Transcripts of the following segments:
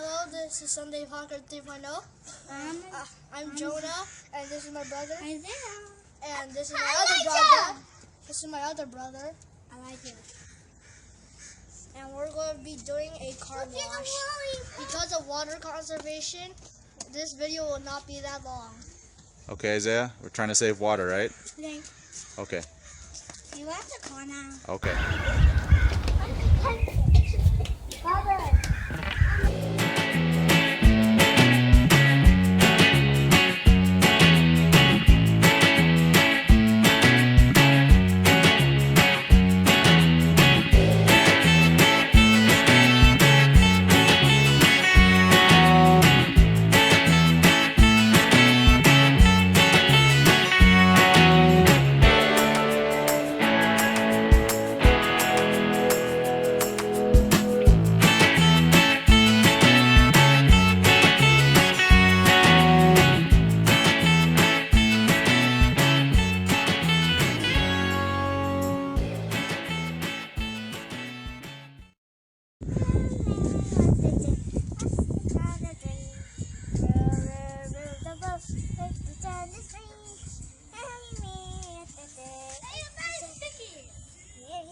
Hello, this is Sunday Honker 3.0. I'm Jonah, and this is my brother. Isaiah. And this is my other brother. This is my other brother. I like it. And we're going to be doing a car wash. Because of water conservation, this video will not be that long. Okay, Isaiah, we're trying to save water, right? Okay. Okay. You want the car now? Okay.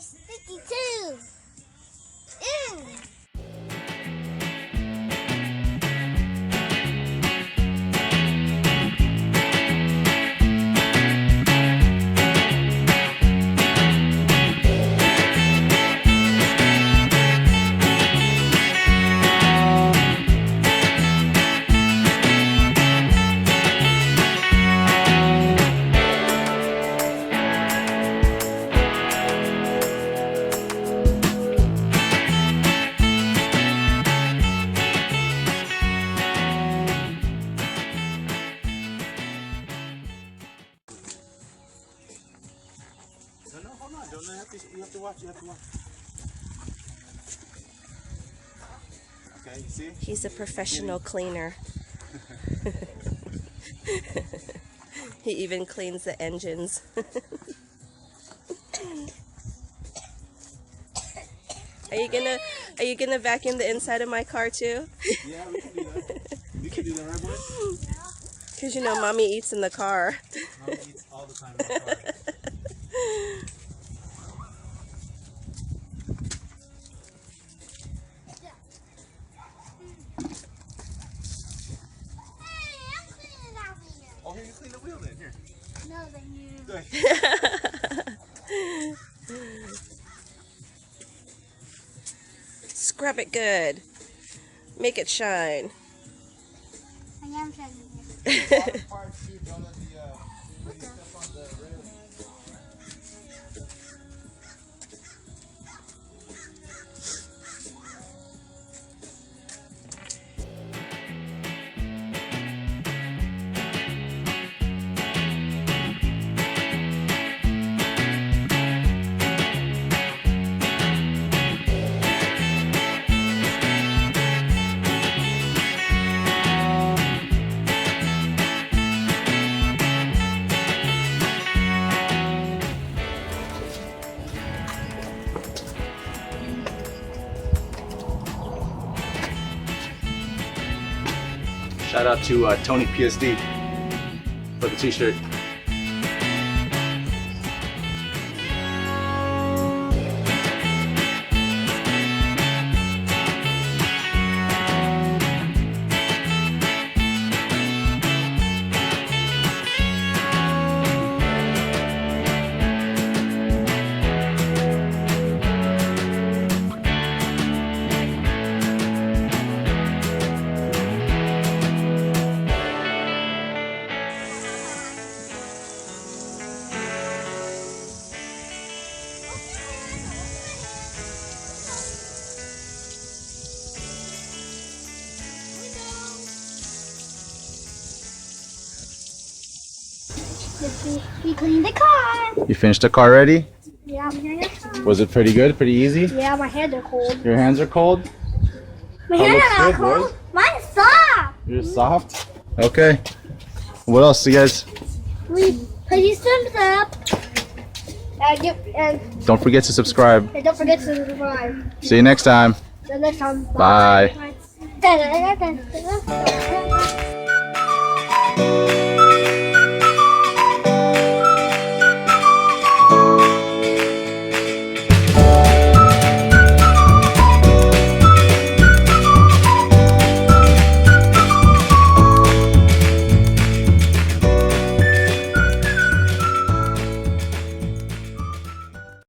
Sticky too. Ew. No, hold on. Don't you have to watch. You have to watch. Okay, you see? He's a professional cleaner. He even cleans the engines. Are you gonna vacuum the inside of my car too? Yeah, we can do that. We can do that, right, boys? Because you know, mommy eats in the car. Mommy eats all the time in the car. Oh, here, you clean the wheel then. Here. No, thank you. Scrub it good. Make it shine. I am trying to. Shout out to Tony.psd for the t-shirt. We cleaned the car. You finished the car already? Yeah, we cleaned the car. Was it pretty good? Pretty easy? Yeah, my hands are cold. Your hands are cold? My Oh, hands looks are not good, cold. boys. Mine's soft. You're soft? Okay. What else, you guys? Please thumbs up. And Don't forget to subscribe. don't forget to subscribe. See you next time. Till next time. Bye. Bye. Da, da, da, da, da, da, da.